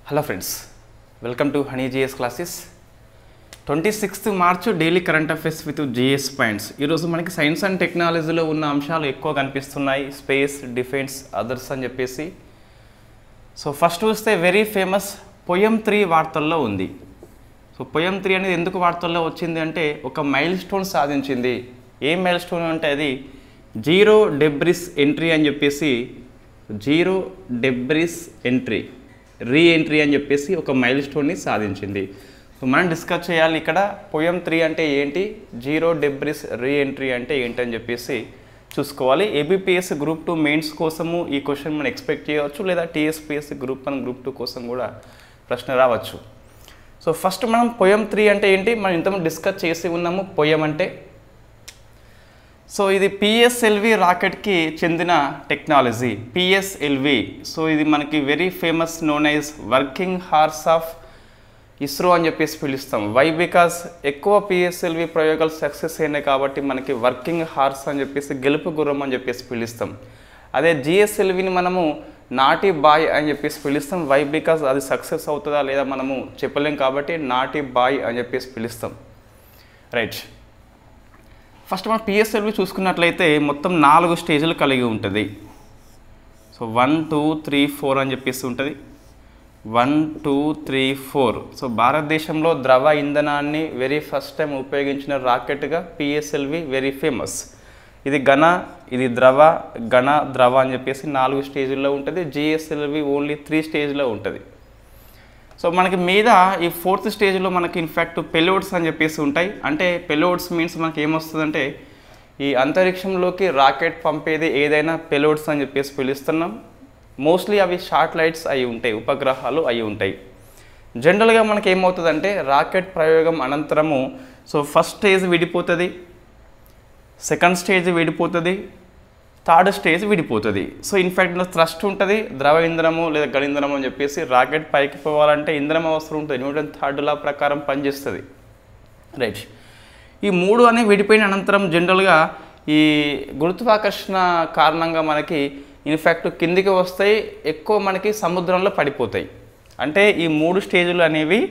Hello friends, welcome to Honey GS classes. 26th March daily current affairs with GS points. ఈరోజు మనకి science and టెక్నాలజీలో ఉన్న అంశాలు ఎక్కువ కనిపిస్తున్నాయి, స్పేస్, డిఫెన్స్, అదర్స్ అని చెప్పేసి. సో ఫస్ట్ చూస్తే వెరీ ఫేమస్ పోయం 3 వార్తల్లో ఉంది. సో పోయం 3 అనేది ఎందుకు వార్తల్లో వచ్చింది అంటే ఒక మైల్ స్టోన్ సాధించింది. ఏ మైల్ స్టోన్ అంటే అది జీరో డెబ్రిస్ ఎంట్రీ అని చెప్పేసి, జీరో డెబ్రిస్ ఎంట్రీ రీఎంట్రీ అని చెప్పేసి ఒక మైల్ స్టోన్ని సాధించింది. సో మనం డిస్కస్ చేయాలి ఇక్కడ పోయం 3 అంటే ఏంటి, జీరో డెబ్రిస్ రీఎంట్రీ అంటే ఏంటని చెప్పేసి చూసుకోవాలి. ఏబిపిఎస్ గ్రూప్ 2 మెయిన్స్ కోసము ఈ క్వశ్చన్ మనం ఎక్స్పెక్ట్ చేయవచ్చు, లేదా టీఎస్పిఎస్సి గ్రూప్ 1 గ్రూప్ 2 కోసం కూడా ప్రశ్న రావచ్చు. సో ఫస్ట్ మనం పోయం 3 అంటే ఏంటి మనం ఇంతకుముందు డిస్కస్ చేసి ఉన్నాము. పోయం అంటే సో ఇది పిఎస్ఎల్వి రాకెట్కి చెందిన టెక్నాలజీ. పిఎస్ఎల్వి సో ఇది మనకి very famous known as working horse of ISRO అని చెప్పేసి పిలుస్తాం. వై? బికాస్ ఎక్కువ పిఎస్ఎల్వి ప్రయోగాలు సక్సెస్ అయినాయి కాబట్టి మనకి వర్కింగ్ హార్స్ అని చెప్పేసి, గెలుపు గుర్రం అని చెప్పేసి పిలుస్తాం. అదే జిఎస్ఎల్విని మనము నాటి బాయ్ అని చెప్పేసి పిలుస్తాం. వై? బికాస్ అది సక్సెస్ అవుతుందా లేదా మనము చెప్పలేం కాబట్టి నాటి బాయ్ అని చెప్పేసి పిలుస్తాం. రైట్, ఫస్ట్ మనం పిఎస్ఎల్వి చూసుకున్నట్లయితే మొత్తం 4 స్టేజ్లు కలిగి ఉంటుంది. సో 1, 2, 3, 4 అని చెప్పేసి ఉంటుంది. 1, 2, 3, 4. సో భారతదేశంలో ద్రవ ఇంధనాన్ని వెరీ ఫస్ట్ టైం ఉపయోగించిన రాకెట్గా పిఎస్ఎల్వి వెరీ ఫేమస్. ఇది ఘన, ఇది ద్రవ, ఘన, ద్రవ అని చెప్పేసి 4 స్టేజ్ల్లో ఉంటుంది. జిఎస్ఎల్వి ఓన్లీ 3 స్టేజ్లో ఉంటుంది. సో మనకి మీద ఈ 4th స్టేజ్లో మనకి ఇన్ఫ్యాక్ట్ పెలోడ్స్ అని చెప్పేసి ఉంటాయి. అంటే పెలోడ్స్ మీన్స్ మనకి ఏమొస్తుందంటే ఈ అంతరిక్షంలోకి రాకెట్ పంపేది ఏదైనా పెలోడ్స్ అని చెప్పేసి పిలుస్తున్నాం. మోస్ట్లీ అవి శాటిలైట్స్ అయి ఉంటాయి, ఉపగ్రహాలు అయి ఉంటాయి. జనరల్గా మనకి ఏమవుతుందంటే రాకెట్ ప్రయోగం అనంతరము సో ఫస్ట్ స్టేజ్ విడిపోతుంది, సెకండ్ స్టేజ్ విడిపోతుంది, థర్డ్ స్టేజ్ విడిపోతుంది. సో ఇన్ఫ్యాక్ట్ థ్రస్ట్ ఉంటుంది, ద్రవ ఇంధనము లేదా ఘన ఇంధనము అని చెప్పేసి. రాకెట్ పైకి పోవాలంటే ఇంధనం అవసరం ఉంటుంది, న్యూటన్ థర్డ్ లా ప్రకారం పనిచేస్తుంది. రైట్, ఈ 3 అనేవి విడిపోయిన అనంతరం జనరల్గా ఈ గురుత్వాకర్షణ కారణంగా మనకి ఇన్ఫ్యాక్ట్ కిందికి వస్తాయి, ఎక్కువ మనకి సముద్రంలో పడిపోతాయి. అంటే ఈ 3 స్టేజ్లు అనేవి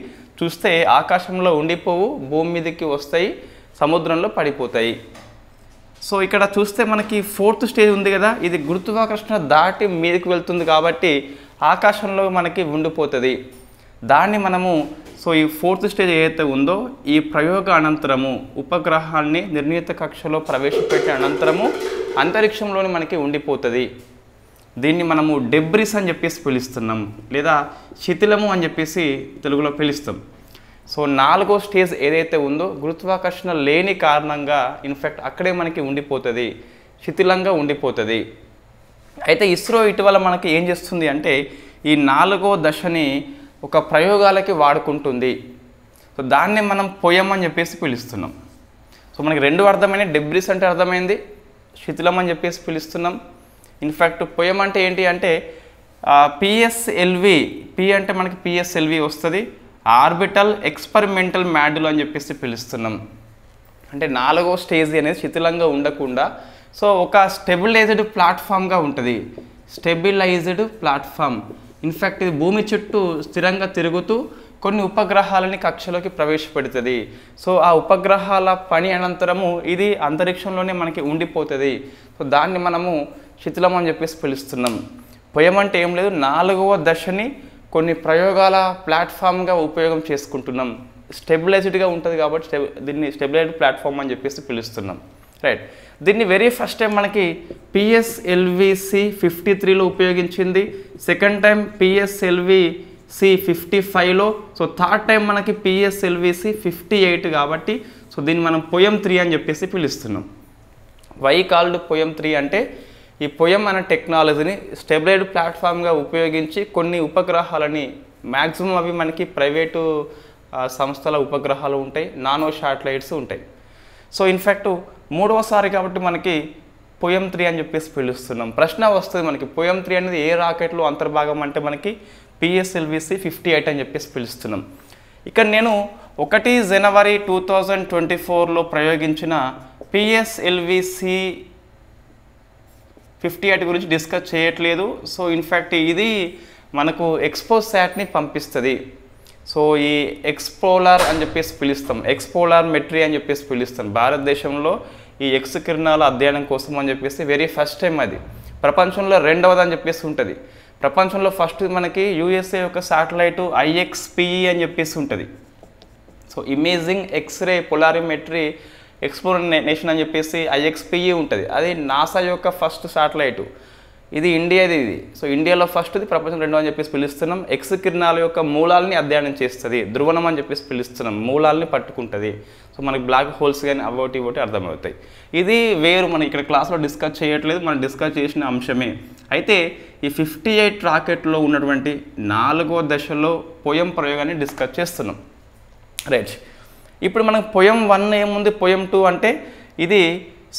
చూస్తే ఆకాశంలో ఉండిపోవు, భూమి మీదకి వస్తాయి, సముద్రంలో పడిపోతాయి. సో ఇక్కడ చూస్తే మనకి 4th స్టేజ్ ఉంది కదా, ఇది గురుత్వాకర్షణ దాటి మీదకి వెళ్తుంది కాబట్టి ఆకాశంలో మనకి ఉండిపోతుంది. దాన్ని మనము సో ఈ 4th స్టేజ్ ఏదైతే ఉందో ఈ ప్రయోగ అనంతరము ఉపగ్రహాన్ని నిర్ణీత కక్షలో ప్రవేశపెట్టిన అనంతరము అంతరిక్షంలోని మనకి ఉండిపోతుంది. దీన్ని మనము డెబ్రిస్ అని చెప్పేసి పిలుస్తున్నాం, లేదా శిథిలము అని చెప్పేసి తెలుగులో పిలుస్తాం. సో 4వ స్టేజ్ ఏదైతే ఉందో గురుత్వాకర్షణ లేని కారణంగా ఇన్ఫ్యాక్ట్ అక్కడే మనకి ఉండిపోతుంది, శిథిలంగా ఉండిపోతుంది. అయితే ఇస్రో ఇటీవల మనకి ఏం చేస్తుంది అంటే ఈ 4వ దశని ఒక ప్రయోగాలకి వాడుకుంటుంది. సో దాన్ని మనం పోయం అని చెప్పేసి పిలుస్తున్నాం. సో మనకి 2 అర్థమైన, డెబ్రిస్ అంటే అర్థమైంది, శిథిలం అని చెప్పేసి పిలుస్తున్నాం. ఇన్ఫ్యాక్ట్ పోయం అంటే ఏంటి అంటే పిఎస్ఎల్వి, పి అంటే మనకి పిఎస్ఎల్వి వస్తుంది, ఆర్బిటల్ ఎక్స్పెరిమెంటల్ మాడ్యూల్ అని చెప్పేసి పిలుస్తున్నాం. అంటే 4వ స్టేజ్ అనేది శిథిలంగా ఉండకుండా సో ఒక స్టెబిలైజ్డ్ ప్లాట్ఫామ్గా ఉంటుంది. స్టెబిలైజ్డ్ ప్లాట్ఫామ్ ఇన్ఫ్యాక్ట్ ఇది భూమి చుట్టూ స్థిరంగా తిరుగుతూ కొన్ని ఉపగ్రహాలని కక్షలోకి ప్రవేశపెడుతుంది. సో ఆ ఉపగ్రహాల పని అనంతరము ఇది అంతరిక్షంలోనే మనకి ఉండిపోతుంది. సో దాన్ని మనము శిథిలం అని చెప్పేసి పిలుస్తున్నాం. పోయం అంటే ఏం లేదు, 4వ దశని కొన్ని ప్రయోగాల ప్లాట్ఫామ్గా ఉపయోగం చేసుకుంటున్నాం. స్టెబిలైజ్డ్గా ఉంటుంది కాబట్టి దీన్ని స్టెబిలైజ్డ్ ప్లాట్ఫామ్ అని చెప్పేసి పిలుస్తున్నాం. రైట్, దీన్ని వెరీ ఫస్ట్ టైం మనకి పిఎస్ఎల్విసి 53లో ఉపయోగించింది, సెకండ్ టైం పిఎస్ఎల్విసి 55లో, సో థర్డ్ టైం మనకి పిఎస్ఎల్విసి 58 కాబట్టి సో దీన్ని మనం పోయం 3 అని చెప్పేసి పిలుస్తున్నాం. వై కాల్డ్ పోయం 3 అంటే ఈ పోయం అనే టెక్నాలజీని స్టెబిలైజ్డ్ ప్లాట్ఫామ్గా ఉపయోగించి కొన్ని ఉపగ్రహాలని, మ్యాక్సిమం అవి మనకి ప్రైవేటు సంస్థల ఉపగ్రహాలు ఉంటాయి, నానో శాటిలైట్స్ ఉంటాయి. సో ఇన్ఫ్యాక్ట్ 3వసారి కాబట్టి మనకి పోయం 3 అని చెప్పేసి పిలుస్తున్నాం. ప్రశ్న వస్తుంది మనకి పోయం 3 అనేది ఏ రాకెట్లో అంతర్భాగం అంటే మనకి పిఎస్ఎల్విసి 58 అని చెప్పేసి పిలుస్తున్నాం. ఇక్కడ నేను 1 జనవరి 2024లో ప్రయోగించిన పిఎస్ఎల్విసి 58 గురించి డిస్కస్ చేయట్లేదు. సో ఇన్ఫ్యాక్ట్ ఇది మనకు ఎక్స్పోసాట్ని పంపిస్తుంది. సో ఈ ఎక్స్పోలార్ అని చెప్పేసి పిలుస్తాం, ఎక్స్పోలార్ మెట్రీ అని చెప్పేసి పిలుస్తాం. భారతదేశంలో ఈ ఎక్స్ కిరణాల అధ్యయనం కోసం అని చెప్పేసి వెరీ ఫస్ట్ టైం అది. ప్రపంచంలో రెండవది అని చెప్పేసి ఉంటుంది. ప్రపంచంలో ఫస్ట్ మనకి యూఎస్ఏ యొక్క శాటిలైట్ IXPE అని చెప్పేసి ఉంటుంది. సో ఇమేజింగ్ ఎక్స్రే పొలారిమెట్రీ ఎక్స్ప్లోరేషన్ అని చెప్పేసి IXPE ఉంటుంది. అది నాసా యొక్క ఫస్ట్ శాటిలైటు. ఇది ఇండియాది ఇది. సో ఇండియాలో ఫస్ట్ది, ప్రపంచం రెండో అని చెప్పేసి పిలుస్తున్నాం. ఎక్స్ కిరణాల యొక్క మూలాలని అధ్యయనం చేస్తుంది. ధ్రువణం అని చెప్పేసి పిలుస్తున్నాం, మూలాలని పట్టుకుంటుంది. సో మనకి బ్లాక్ హోల్స్ కానీ అవోటి అర్థమవుతాయి. ఇది వేరు, మనం ఇక్కడ క్లాస్లో డిస్కస్ చేయట్లేదు, మనం డిస్కస్ చేసిన అంశమే. అయితే ఈ 58 రాకెట్లో ఉన్నటువంటి 4వ దశలో పోయం ప్రయోగాన్ని డిస్కస్ చేస్తున్నాం. రైట్, ఇప్పుడు మనకు పోయం 1 ఏముంది, పోయం 2 అంటే ఇది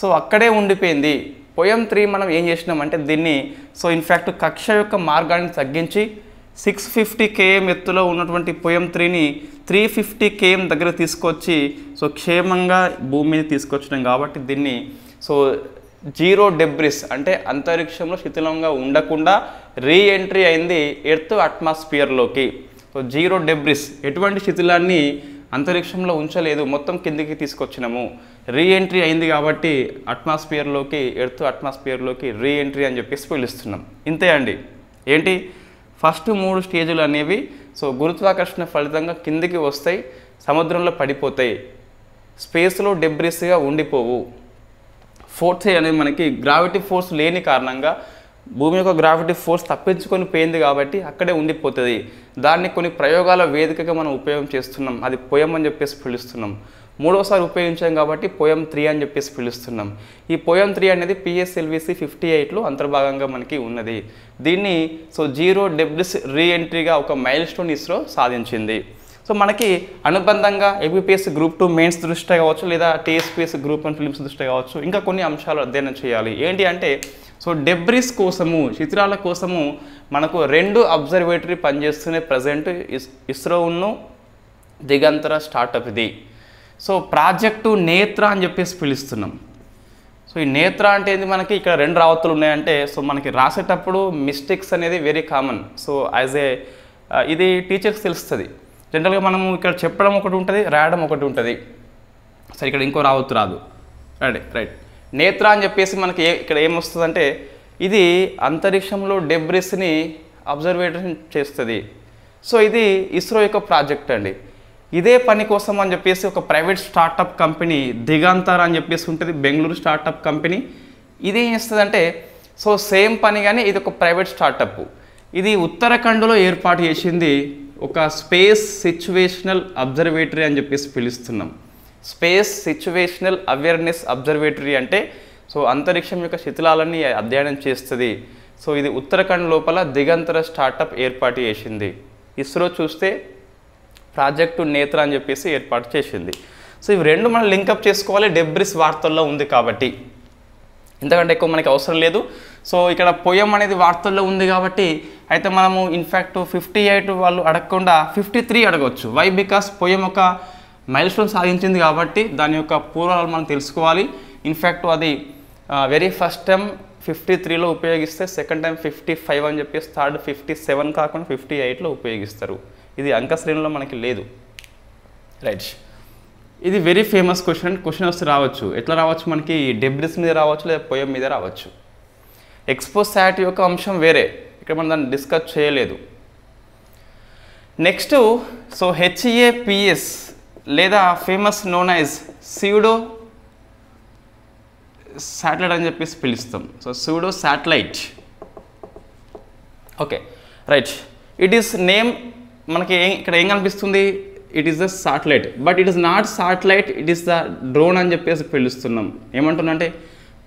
సో అక్కడే ఉండిపోయింది. పోయం 3 మనం ఏం చేసినామంటే దీన్ని సో ఇన్ఫ్యాక్ట్ కక్ష యొక్క మార్గాన్ని తగ్గించి 650 km ఎత్తులో ఉన్నటువంటి పోయం 3ని 350 km దగ్గర తీసుకొచ్చి సో క్షేమంగా భూమి మీద తీసుకొచ్చినాం. కాబట్టి దీన్ని సో జీరో డెబ్రిస్ అంటే అంతరిక్షంలో శిథిలంగా ఉండకుండా రీఎంట్రీ అయింది ఎర్త్ అట్మాస్ఫియర్లోకి. సో జీరో డెబ్రిస్, ఎటువంటి శిథిలాన్ని అంతరిక్షంలో ఉంచలేదు, మొత్తం కిందికి తీసుకొచ్చినాము. రీఎంట్రీ అయింది కాబట్టి అట్మాస్ఫియర్లోకి, ఎర్త్ అట్మాస్ఫియర్లోకి రీఎంట్రీ అని చెప్పేసి పిలుస్తున్నాం. ఇంతే అండి. ఏంటి ఫస్ట్ 3 స్టేజులు అనేవి సో గురుత్వాకర్షణ ఫలితంగా కిందికి వస్తాయి, సముద్రంలో పడిపోతాయి, స్పేస్లో డెబ్రిస్గా ఉండిపోవు. ఫోర్త్ అనేది మనకి గ్రావిటీ ఫోర్స్ లేని కారణంగా భూమి యొక్క గ్రావిటీ ఫోర్స్ తప్పించుకొని పోయింది కాబట్టి అక్కడే ఉండిపోతుంది. దాన్ని కొన్ని ప్రయోగాల వేదికగా మనం ఉపయోగం చేస్తున్నాం, అది పోయం అని చెప్పేసి పిలుస్తున్నాం. 3వసారి ఉపయోగించాం కాబట్టి పోయం 3 అని చెప్పేసి పిలుస్తున్నాం. ఈ పోయం 3 అనేది PSLV 58లో అంతర్భాగంగా మనకి ఉన్నది. దీన్ని సో జీరో డెబ్రిస్ రీఎంట్రీగా ఒక మైల్ స్టోన్ ఇస్రో సాధించింది. సో మనకి అనుబంధంగా APPS గ్రూప్ 2 మెయిన్స్ దృష్ట్యా కావచ్చు, లేదా TSPS గ్రూప్ 1 ఫిలిమ్స్ దృష్ట్యా కావచ్చు, ఇంకా కొన్ని అంశాలు అధ్యయనం చేయాలి. ఏంటి అంటే సో డెబ్రిస్ కోసము, శిథిలాల కోసము మనకు 2 అబ్జర్వేటరీ పనిచేస్తున్నాయి ప్రజెంట్. ఇస్రోను దిగంతర స్టార్టప్ ఇది. సో ప్రాజెక్టు నేత్ర అని చెప్పేసి పిలుస్తున్నాం. సో ఈ నేత్ర అంటే ఏంది, మనకి ఇక్కడ 2 రావత్తులు ఉన్నాయంటే సో మనకి రాసేటప్పుడు మిస్టేక్స్ అనేది very common. So as a ఇది టీచర్స్ తెలుస్తుంది. జనరల్గా మనము ఇక్కడ చెప్పడం ఒకటి ఉంటుంది, రాయడం ఒకటి ఉంటుంది. సరే ఇక్కడ ఇంకో రావత్తు రాదు. రైట్ నేత్ర అని చెప్పేసి మనకి ఇక్కడ ఏమొస్తుందంటే ఇది అంతరిక్షంలో డెబ్రిస్ని అబ్జర్వేషన్ చేస్తుంది. సో ఇది ఇస్రో యొక్క ప్రాజెక్ట్ అండి. ఇదే పని కోసం అని చెప్పేసి ఒక ప్రైవేట్ స్టార్టప్ కంపెనీ దిగంతర్ అని చెప్పేసి ఉంటుంది, బెంగళూరు స్టార్టప్ కంపెనీ. ఇది ఏం చేస్తుందంటే సో సేమ్ పని కానీ ఇది ఒక ప్రైవేట్ స్టార్టప్. ఇది ఉత్తరాఖండ్లో ఏర్పాటు చేసింది ఒక స్పేస్ సిచ్యువేషనల్ అబ్జర్వేటరీ అని చెప్పేసి పిలుస్తున్నాం. స్పేస్ సిచ్యువేషనల్ అవేర్నెస్ అబ్జర్వేటరీ అంటే సో అంతరిక్షం యొక్క శిథిలాలని అధ్యయనం చేస్తుంది. సో ఇది ఉత్తరాఖండ్ లోపల దిగంతర స్టార్టప్ ఏర్పాటు చేసింది. ఇస్రో చూస్తే ప్రాజెక్టు నేత్ర అని చెప్పేసి ఏర్పాటు చేసింది. సో ఇవి 2 మనం లింకప్ చేసుకోవాలి, డెబ్రిస్ వార్తల్లో ఉంది కాబట్టి. ఇంతకంటే ఎక్కువ మనకి అవసరం లేదు. సో ఇక్కడ పోయం అనేది వార్తల్లో ఉంది కాబట్టి అయితే మనము ఇన్ఫ్యాక్ట్ 58 వాళ్ళు అడగకుండా 53 అడగవచ్చు. వై? బికాస్ పోయం ఒక మైల్ స్టోన్ సాధించింది కాబట్టి దాని యొక్క పూర్వాలు మనం తెలుసుకోవాలి. ఇన్ఫ్యాక్ట్ అది వెరీ ఫస్ట్ టైం 53లో ఉపయోగిస్తే, సెకండ్ టైం 55 అని చెప్పేసి, థర్డ్ 57 కాకుండా 58లో ఉపయోగిస్తారు. ఇది అంక శ్రేణిలో మనకి లేదు. రైట్, ఇది వెరీ ఫేమస్ క్వశ్చన్. క్వశ్చన్ వస్తే రావచ్చు. ఎట్లా రావచ్చు? మనకి డెబ్రిస్ మీద రావచ్చు, లేదా పోయం మీద రావచ్చు. ఎక్స్పోసాట్ యొక్క అంశం వేరే, ఇక్కడ మనం దాన్ని డిస్కస్ చేయలేదు. నెక్స్ట్ సో HAPS లేదా famous known as pseudo satellite అని చెప్పేసి పిలుస్తాం. So pseudo satellite. Okay right, it is name మనకి ఇక్కడ ఏం కనిపిస్తుంది? It is the satellite, but it is not satellite, it is the drone అని చెప్పేసి పిలుస్తున్నాం. ఏమంటున్నా అంటే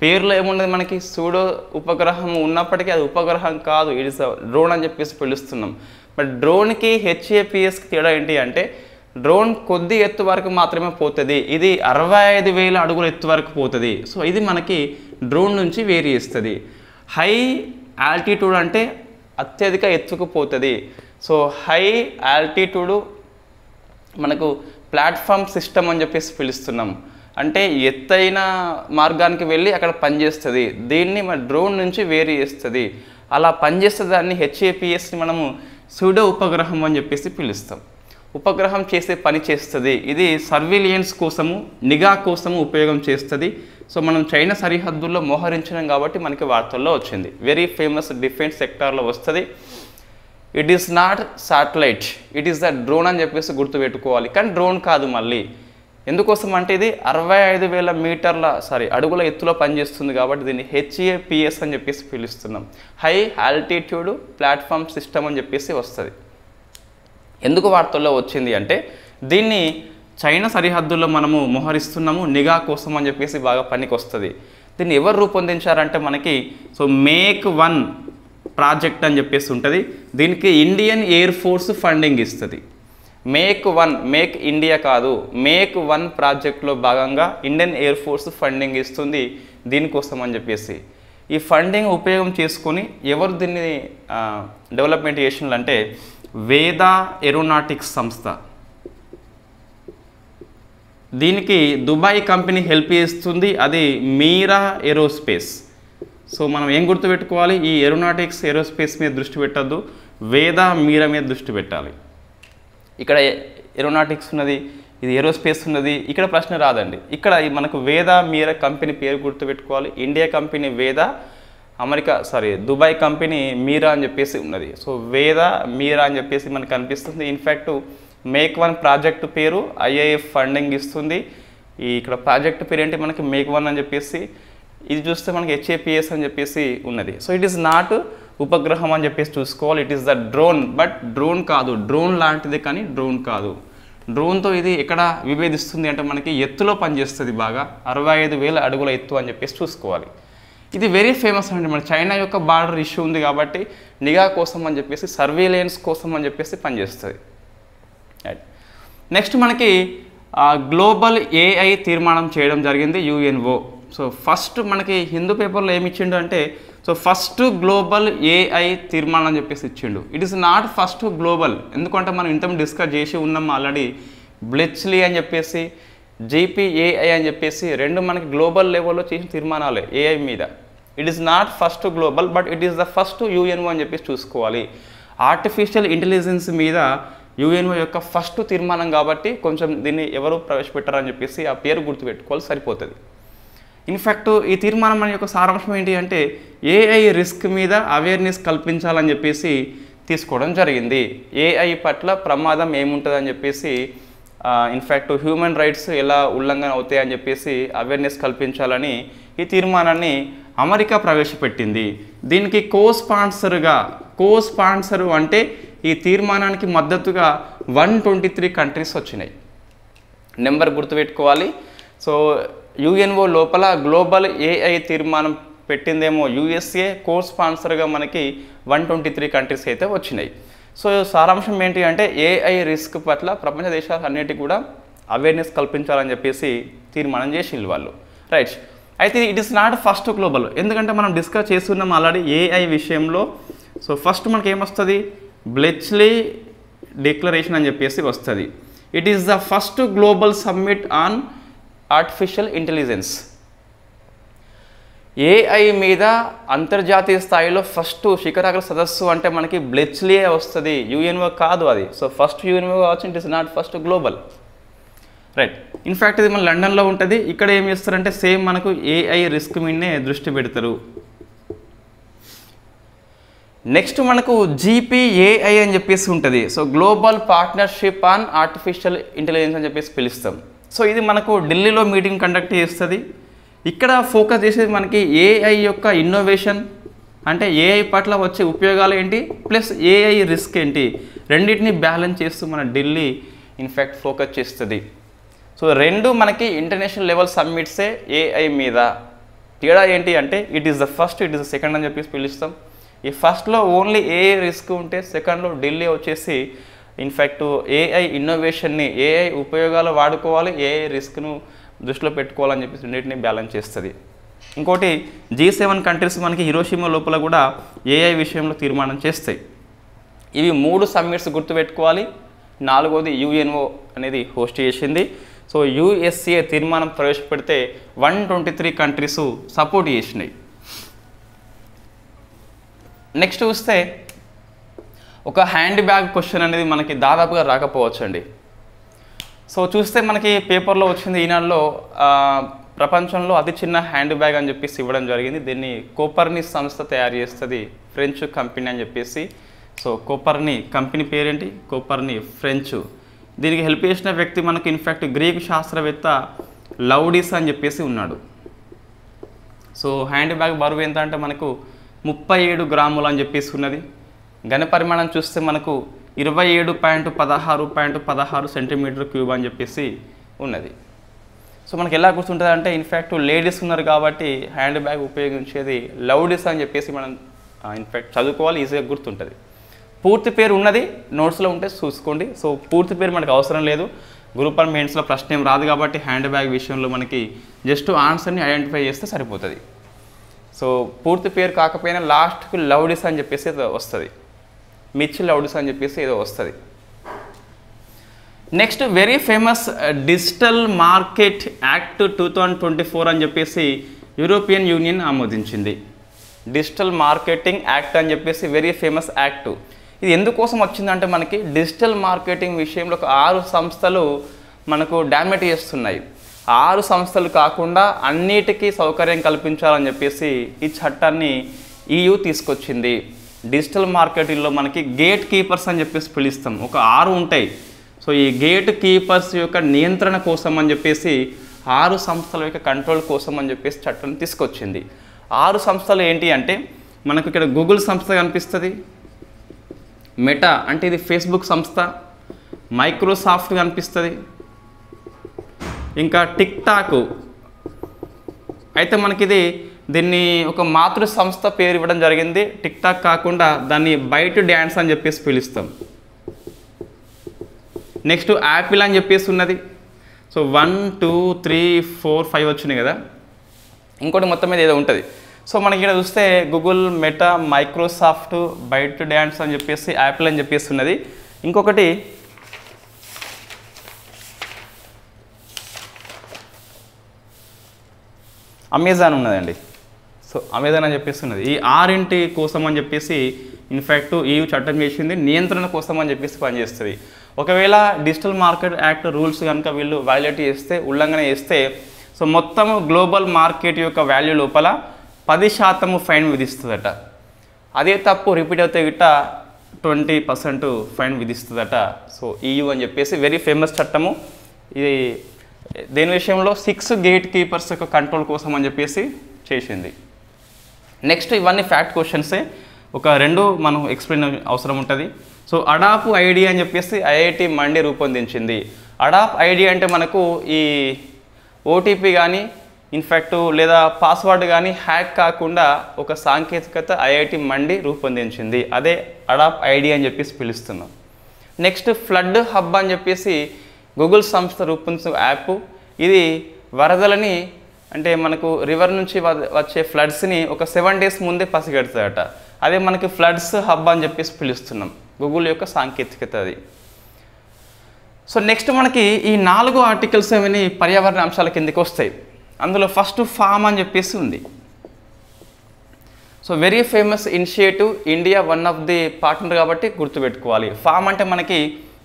పేరులో ఏమున్నది మనకి సూడో ఉపగ్రహం ఉన్నప్పటికీ అది ఉపగ్రహం కాదు, ఇట్ ఈస్ ద డ్రోన్ అని చెప్పేసి పిలుస్తున్నాం. బట్ డ్రోన్కి HAPSకి తేడా ఏంటి అంటే డ్రోన్ కొద్ది ఎత్తు వరకు మాత్రమే పోతుంది, ఇది 65,000 అడుగుల ఎత్తు వరకు పోతుంది. సో ఇది మనకి డ్రోన్ నుంచి వేరీ చేస్తుంది. హై ఆల్టిట్యూడ్ అంటే అత్యధిక ఎత్తుకు పోతుంది. సో హై ఆల్టిట్యూడ్ మనకు ప్లాట్ఫామ్ సిస్టమ్ అని చెప్పేసి పిలుస్తున్నాం. అంటే ఎత్తైన మార్గానికి వెళ్ళి అక్కడ పనిచేస్తుంది. దీన్ని మన డ్రోన్ నుంచి వేరీ చేస్తుంది. అలా పనిచేసే దాన్ని హెచ్ఏపిఎస్ని మనము సూడో ఉపగ్రహం అని చెప్పేసి పిలుస్తాం. ఉపగ్రహం చేసే పని చేస్తుంది. ఇది సర్వేలియన్స్ కోసము, నిఘా కోసము ఉపయోగం చేస్తుంది. సో మనం చైనా సరిహద్దుల్లో మోహరించినాం కాబట్టి మనకి వార్తల్లో వచ్చింది. వెరీ ఫేమస్ డిఫెన్స్ సెక్టార్లో వస్తుంది. It is not satellite, it is the drone అని చెప్పేసి గుర్తుపెట్టుకోవాలి. కానీ డ్రోన్ కాదు. మళ్ళీ ఎందుకోసం అంటే ఇది 65,000 అడుగుల ఎత్తులో పనిచేస్తుంది కాబట్టి దీన్ని హెచ్ఏపిఎస్ అని చెప్పేసి పిలుస్తున్నాం. హై ఆల్టిట్యూడ్ ప్లాట్ఫామ్ సిస్టమ్ అని చెప్పేసి వస్తుంది. ఎందుకు వార్తల్లో వచ్చింది అంటే దీన్ని చైనా సరిహద్దుల్లో మనము మోహరిస్తున్నాము, నిఘా కోసం అని చెప్పేసి బాగా పనికి వస్తుంది. దీన్ని ఎవరు రూపొందించారంటే మనకి మేక్ 1 ప్రాజెక్ట్ అని చెప్పేసి ఉంటుంది. దీనికి ఇండియన్ ఎయిర్ ఫోర్స్ ఫండింగ్ ఇస్తుంది. మేక్ 1, మేక్ ఇండియా కాదు, మేక్ 1 ప్రాజెక్ట్లో భాగంగా ఇండియన్ ఎయిర్ ఫోర్స్ ఫండింగ్ ఇస్తుంది దీనికోసం అని చెప్పేసి. ఈ ఫండింగ్ ఉపయోగం చేసుకొని ఎవరు దీన్ని డెవలప్మెంట్ చేసినారంటే వేద ఏరోనాటిక్స్ సంస్థ. దీనికి దుబాయ్ కంపెనీ హెల్ప్ చేస్తుంది, అది మీరా ఏరోస్పేస్. సో మనం ఏం గుర్తుపెట్టుకోవాలి, ఈ ఏరోనాటిక్స్ ఏరోస్పేస్ మీద దృష్టి పెట్టద్దు, వేద మీరా మీద దృష్టి పెట్టాలి. ఇక్కడ ఏరోనాటిక్స్ ఉన్నది, ఇది ఏరోస్పేస్ ఉన్నది, ఇక్కడ ప్రశ్న రాదండి. ఇక్కడ మనకు వేద మీరా కంపెనీ పేరు గుర్తుపెట్టుకోవాలి. ఇండియా కంపెనీ వేద, దుబాయ్ కంపెనీ మీరా అని చెప్పేసి ఉన్నది. సో వేద మీరా అని చెప్పేసి మనకు కనిపిస్తుంది. ఇన్ఫ్యాక్ట్ మేక్ 1 ప్రాజెక్టు పేరు ఐఐఎఫ్ ఫండింగ్ ఇస్తుంది. ఇక్కడ ప్రాజెక్టు పేరు ఏంటి మనకి మేక్ 1 అని చెప్పేసి. ఇది చూస్తే మనకి హెచ్ఏపిఎస్ అని చెప్పేసి ఉన్నది. సో ఇట్ ఈస్ నాట్ ఉపగ్రహం అని చెప్పేసి చూసుకోవాలి. It is the drone, but drone కాదు. డ్రోన్ లాంటిది కానీ డ్రోన్ కాదు. డ్రోన్తో ఇది ఎక్కడ విభేదిస్తుంది అంటే మనకి ఎత్తులో పనిచేస్తుంది. బాగా 65,000 అడుగుల ఎత్తు అని చెప్పేసి చూసుకోవాలి. ఇది వెరీ ఫేమస్ అండి. మన చైనా యొక్క బార్డర్ ఇష్యూ ఉంది కాబట్టి నిఘా కోసం అని చెప్పేసి, సర్వేలెన్స్ కోసం అని చెప్పేసి పనిచేస్తుంది. నెక్స్ట్ మనకి గ్లోబల్ ఏఐ తీర్మానం చేయడం జరిగింది యుఎన్ఓ. సో ఫస్ట్ మనకి హిందూ పేపర్లో ఏమి ఇచ్చిండు అంటే ఫస్ట్ గ్లోబల్ ఏఐ తీర్మానం అని చెప్పేసి ఇచ్చిండు. It is not first global. ఎందుకంటే మనం ఇంతకు డిస్కస్ చేసి ఉన్నాం ఆల్రెడీ. బ్లెచ్లీ అని చెప్పేసి, జీపీఏఐ అని చెప్పేసి 2 మనకి గ్లోబల్ లెవెల్లో చేసిన తీర్మానాలే ఏఐ మీద. It is not first global, but it is the first UNO అని చెప్పేసి చూసుకోవాలి. ఆర్టిఫిషియల్ ఇంటెలిజెన్స్ మీద యుఎన్ఓ యొక్క ఫస్ట్ తీర్మానం కాబట్టి కొంచెం దీన్ని ఎవరు ప్రవేశపెట్టారని చెప్పేసి ఆ పేరు గుర్తుపెట్టుకోవాలి, సరిపోతుంది. ఇన్ఫ్యాక్ట్ ఈ తీర్మానం మన యొక్క సారాంశం ఏంటి అంటే ఏఐ రిస్క్ మీద అవేర్నెస్ కల్పించాలని చెప్పేసి తీసుకోవడం జరిగింది. ఏఐ పట్ల ప్రమాదం ఏముంటుందని చెప్పేసి, ఇన్ఫ్యాక్ట్ హ్యూమన్ రైట్స్ ఎలా ఉల్లంఘన అవుతాయని చెప్పేసి అవేర్నెస్ కల్పించాలని ఈ తీర్మానాన్ని అమెరికా ప్రవేశపెట్టింది. దీనికి కో-స్పాన్సరు అంటే ఈ తీర్మానానికి మద్దతుగా 123 కంట్రీస్ వచ్చినాయి. నెంబర్ గుర్తుపెట్టుకోవాలి. సో యుఎన్ఓ లోపల గ్లోబల్ ఏఐ తీర్మానం పెట్టిందేమో యుఎస్ఏ, కో-స్పాన్సర్గా మనకి 123 కంట్రీస్ అయితే వచ్చినాయి. సో సారాంశం ఏంటి అంటే ఏఐ రిస్క్ పట్ల ప్రపంచ దేశాలు అన్నిటికీ కూడా అవేర్నెస్ కల్పించాలని చెప్పేసి తీర్మానం చేసిండు వాళ్ళు. రైట్. అయితే it is not first global, ఎందుకంటే మనం డిస్కస్ చేస్తున్నాం ఆల్రెడీ ఏఐ విషయంలో. సో ఫస్ట్ మనకి ఏమొస్తుంది, బ్లెచ్లీ డిక్లరేషన్ అని చెప్పేసి వస్తుంది. It is the first global summit on artificial intelligence. AI మీద అంతర్జాతీయ స్థాయిలో ఫస్ట్ శిఖరాగ్ర సదస్సు అంటే మనకి బ్లెచ్లీ వస్తుంది, యుఎన్ఓ కాదు అది. సో ఫస్ట్ యుఎన్ఓ కావచ్చు, it is not first global. Right. In fact ఇది మన లండన్లో ఉంటుంది. ఇక్కడ ఏం చేస్తారంటే సేమ్ మనకు ఏఐ రిస్క్ మీదనే దృష్టి పెడతారు. నెక్స్ట్ మనకు జీపీఏఐ అని చెప్పేసి ఉంటుంది. So global partnership on artificial intelligence అని చెప్పేసి పిలుస్తాం. సో ఇది మనకు ఢిల్లీలో మీటింగ్ కండక్ట్ చేస్తుంది. ఇక్కడ ఫోకస్ చేసేది మనకి ఏఐ యొక్క ఇన్నోవేషన్, అంటే ఏఐ పట్ల వచ్చే ఉపయోగాలు ఏంటి, ప్లస్ ఏఐ రిస్క్ ఏంటి, రెండింటిని బ్యాలెన్స్ చేస్తూ మన ఢిల్లీ ఇన్ఫ్యాక్ట్ ఫోకస్ చేస్తుంది. సో 2 మనకి ఇంటర్నేషనల్ లెవెల్ సమ్మిట్సే ఏఐ మీద. తేడా ఏంటి అంటే it is the first, it is the second అని చెప్పేసి పిలుస్తాం. ఈ ఫస్ట్లో ఓన్లీ ఏఐ రిస్క్ ఉంటే సెకండ్లో ఢిల్లీ వచ్చేసి ఇన్ఫ్యాక్ట్ ఏఐ ఇన్నోవేషన్ని, ఏఐ ఉపయోగాలు వాడుకోవాలి, ఏఐ రిస్క్ను దృష్టిలో పెట్టుకోవాలని చెప్పేసి రెండింటిని బ్యాలెన్స్ చేస్తుంది. ఇంకోటి G7 కంట్రీస్ మనకి హిరోషిమా లోపల కూడా ఏఐ విషయంలో తీర్మానం చేస్తాయి. ఇవి 3 సమ్మిట్స్ గుర్తుపెట్టుకోవాలి. 4వది యుఎన్ఓ అనేది హోస్ట్ చేసింది. సో యుఎస్ఏ తీర్మానం ప్రవేశపెడితే 123 కంట్రీస్ సపోర్ట్ చేసినాయి. నెక్స్ట్ చూస్తే ఒక హ్యాండ్ బ్యాగ్ క్వశ్చన్ అనేది మనకి దాదాపుగా రాకపోవచ్చు అండి. సో చూస్తే మనకి పేపర్లో వచ్చింది ఈనాడులో ప్రపంచంలో అతి చిన్న హ్యాండ్ బ్యాగ్ అని చెప్పేసి ఇవ్వడం జరిగింది. దీన్ని కోపర్ని సంస్థ తయారు చేస్తుంది, ఫ్రెంచ్ కంపెనీ అని చెప్పేసి. సో కోపర్ని కంపెనీ పేరేంటి? కోపర్ని, ఫ్రెంచ్. దీనికి హెల్ప్ చేసిన వ్యక్తి మనకు ఇన్ఫ్యాక్ట్ గ్రీకు శాస్త్రవేత్త లౌడిస్ అని చెప్పేసి ఉన్నాడు. సో హ్యాండ్ బ్యాగ్ బరువు ఎంత అంటే మనకు 37 గ్రాములు అని చెప్పేసి ఉన్నది. ఘన పరిమాణం చూస్తే మనకు 27.16 సెంటీమీటర్ క్యూబ్ అని చెప్పేసి ఉన్నది. సో మనకి ఎలా గుర్తుంటుంది అంటే ఇన్ఫ్యాక్ట్ లేడీస్ ఉన్నారు కాబట్టి హ్యాండ్ బ్యాగ్ ఉపయోగించేది లౌడిస్ అని చెప్పేసి మనం ఇన్ఫ్యాక్ట్ చదువుకోవాలి, ఈజీగా గుర్తుంటుంది. పూర్తి పేరు ఉన్నది నోట్స్లో ఉంటే చూసుకోండి. సో పూర్తి పేరు మనకు అవసరం లేదు, గ్రూప్ ఆర్ మెయిన్స్లో ప్రశ్న ఏం రాదు కాబట్టి హ్యాండ్ బ్యాగ్ విషయంలో మనకి జస్ట్ ఆన్సర్ని ఐడెంటిఫై చేస్తే సరిపోతుంది. సో పూర్తి పేరు కాకపోయినా లాస్ట్కి లౌడిస్ అని చెప్పేసి ఏదో వస్తుంది, మిచ్ లౌడిస్ అని చెప్పేసి ఏదో వస్తుంది. Next very famous digital market act 2024 అని చెప్పేసి యూరోపియన్ యూనియన్ ఆమోదించింది. డిజిటల్ మార్కెటింగ్ యాక్ట్ అని చెప్పేసి వెరీ ఫేమస్ యాక్ట్. ఇది ఎందుకోసం వచ్చిందంటే మనకి డిజిటల్ మార్కెటింగ్ విషయంలో ఒక 6 సంస్థలు మనకు డామినేట్ చేస్తున్నాయి. 6 సంస్థలు కాకుండా అన్నిటికీ సౌకర్యం కల్పించాలని చెప్పేసి ఈ చట్టాన్ని EU తీసుకొచ్చింది. డిజిటల్ మార్కెటింగ్లో మనకి గేట్ కీపర్స్ అని చెప్పేసి పిలుస్తాం, ఒక 6 ఉంటాయి. సో ఈ గేట్ కీపర్స్ యొక్క నియంత్రణ కోసం అని చెప్పేసి 6 సంస్థల యొక్క కంట్రోల్ కోసం అని చెప్పేసి చట్టాన్ని తీసుకొచ్చింది. 6 సంస్థలు ఏంటి అంటే మనకు ఇక్కడ గూగుల్ సంస్థ కనిపిస్తుంది, మెటా అంటే ఇది ఫేస్బుక్ సంస్థ, మైక్రోసాఫ్ట్ కనిపిస్తుంది, ఇంకా టిక్ టాక్. అయితే మనకి దీన్ని ఒక మాతృ సంస్థ పేరు ఇవ్వడం జరిగింది. టిక్ టాక్ కాకుండా దాన్ని బైట్ డ్యాన్స్ అని చెప్పేసి పిలుస్తాం. నెక్స్ట్ యాపిల్ అని చెప్పేసి ఉన్నది. సో 1 2 3 4 5 వచ్చినాయి కదా, ఇంకోటి మొత్తం మీద ఏదో ఉంటుంది. సో మనకి ఇక్కడ చూస్తే Google, Meta, Microsoft, ByteDance అని చెప్పేసి యాపిల్ అని చెప్పేసి ఉన్నది. ఇంకొకటి అమెజాన్ ఉన్నదండి. సో అమెజాన్ అని చెప్పేసి ఉన్నది. ఈ 6 కోసం అని చెప్పేసి ఇన్ఫ్యాక్ట్ EU చట్టం చేసింది, నియంత్రణ కోసం అని చెప్పేసి పనిచేస్తుంది. ఒకవేళ డిజిటల్ మార్కెట్ యాక్ట్ రూల్స్ కనుక వీళ్ళు వైలేట్ చేస్తే, ఉల్లంఘన చేస్తే, సో మొత్తం గ్లోబల్ మార్కెట్ యొక్క వాల్యూ లోపల 10% ఫైన్ విధిస్తుందట. అదే తప్పు రిపీట్ అవుతే గిట్ట 20% ఫైన్ విధిస్తుందట. సో EU అని చెప్పేసి వెరీ ఫేమస్ చట్టము. ఇది దేని విషయంలో 6 గేట్ కీపర్స్ యొక్క కంట్రోల్ కోసం అని చెప్పేసి చేసింది. నెక్స్ట్ ఇవన్నీ ఫ్యాక్ట్ క్వశ్చన్సే, ఒక 2 మనం ఎక్స్ప్లెయిన్ అవసరం ఉంటుంది. సో అడాప్ ఐడి అని చెప్పేసి IIT మండి రూపొందించింది. అడాప్ ఐడి అంటే మనకు ఈ OTP కానీ ఇన్ఫ్యాక్ట్ లేదా పాస్వర్డ్ కానీ హ్యాక్ కాకుండా ఒక సాంకేతికత IIT మండి రూపొందించింది. అదే అడాప్ ఐడి అని చెప్పేసి పిలుస్తున్నాం. నెక్స్ట్ ఫ్లడ్ హబ్ అని చెప్పేసి గూగుల్ సంస్థ రూపొందించిన యాప్. ఇది వరదలని అంటే మనకు రివర్ నుంచి వచ్చే ఫ్లడ్స్ని ఒక 7 days ముందే పసిగడుతుందట. అదే మనకి ఫ్లడ్స్ హబ్ అని చెప్పేసి పిలుస్తున్నాం, గూగుల్ యొక్క సాంకేతికత అది. సో నెక్స్ట్ మనకి ఈ 4 ఆర్టికల్స్ ఏమని పర్యావరణ అంశాల కిందకి వస్తాయి. అందులో ఫస్ట్ ఫామ్ అని చెప్పేసి ఉంది. So very famous initiative, India one of the partner కాబట్టి గుర్తుపెట్టుకోవాలి. ఫామ్ అంటే మనకి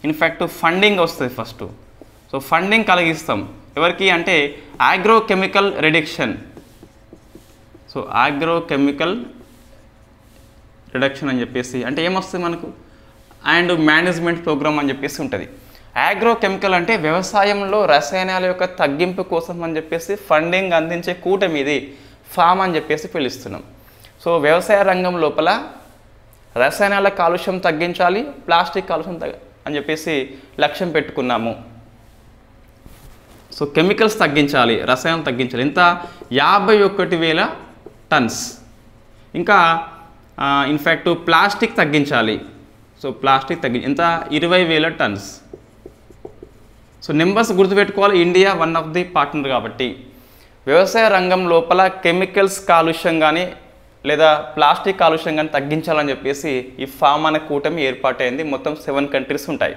ఇన్ఫ్యాక్ట్ ఫండింగ్ వస్తుంది ఫస్ట్. సో ఫండింగ్ కలిగిస్తాం ఎవరికి అంటే ఆగ్రోకెమికల్ రిడక్షన్. సో ఆగ్రోకెమికల్ రిడక్షన్ అని చెప్పేసి అంటే ఏమొస్తుంది మనకు, అండ్ మేనేజ్మెంట్ ప్రోగ్రామ్ అని చెప్పేసి ఉంటుంది. ఆగ్రోకెమికల్ అంటే వ్యవసాయంలో రసాయనాల యొక్క తగ్గింపు కోసం అని చెప్పేసి ఫండింగ్ అందించే కూటమి ఇది ఫామ్ అని చెప్పేసి పిలుస్తున్నాం. సో వ్యవసాయ రంగం లోపల రసాయనాల కాలుష్యం తగ్గించాలి, ప్లాస్టిక్ కాలుష్యం అని చెప్పేసి లక్ష్యం పెట్టుకున్నాము. సో కెమికల్స్ తగ్గించాలి, రసాయనాలు తగ్గించాలి. ఎంత 51,000 టన్స్. ఇంకా ఇన్ఫ్యాక్ట్ ప్లాస్టిక్ తగ్గించాలి. సో ప్లాస్టిక్ ఎంత 20,000 టన్స్. సో నెంబర్స్ గుర్తుపెట్టుకోవాలి, India one of the partner కాబట్టి. వ్యవసాయ రంగం లోపల కెమికల్స్ కాలుష్యం కానీ లేదా ప్లాస్టిక్ కాలుష్యం కానీ తగ్గించాలని చెప్పేసి ఈ ఫామ్ అనే కూటమి ఏర్పాటైంది. మొత్తం 7 కంట్రీస్ ఉంటాయి.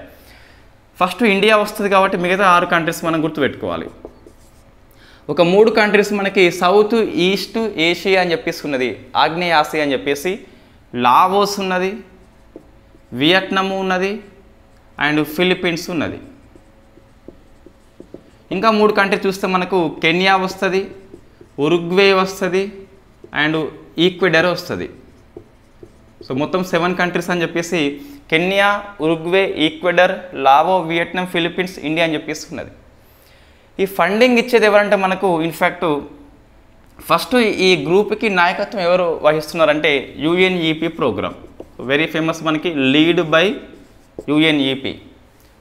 ఫస్ట్ ఇండియా వస్తుంది కాబట్టి మిగతా 6 కంట్రీస్ మనం గుర్తుపెట్టుకోవాలి. ఒక 3 కంట్రీస్ మనకి సౌత్ ఈస్ట్ ఏషియా అని చెప్పేసి ఉన్నది, ఆగ్నేయ ఆసియా అని చెప్పేసి. లావోస్ ఉన్నది, వియట్నాం ఉన్నది అండ్ ఫిలిప్పీన్స్ ఉన్నది. ఇంకా 3 కంట్రీ చూస్తే మనకు కెన్యా వస్తుంది, ఉరుగ్వే వస్తుంది అండ్ ఈక్వెడర్ వస్తుంది. సో మొత్తం 7 కంట్రీస్ అని చెప్పేసి Kenya, Uruguay, Ecuador, Lao, Vietnam, Philippines, India అని చెప్పేసి ఉన్నది. ఈ ఫండింగ్ ఇచ్చేది ఎవరంటే మనకు ఇన్ఫ్యాక్ట్ ఫస్ట్ ఈ గ్రూప్కి నాయకత్వం ఎవరు వహిస్తున్నారంటే యుఎన్ఈపి ప్రోగ్రామ్. వెరీ ఫేమస్ మనకి, lead by UNEP,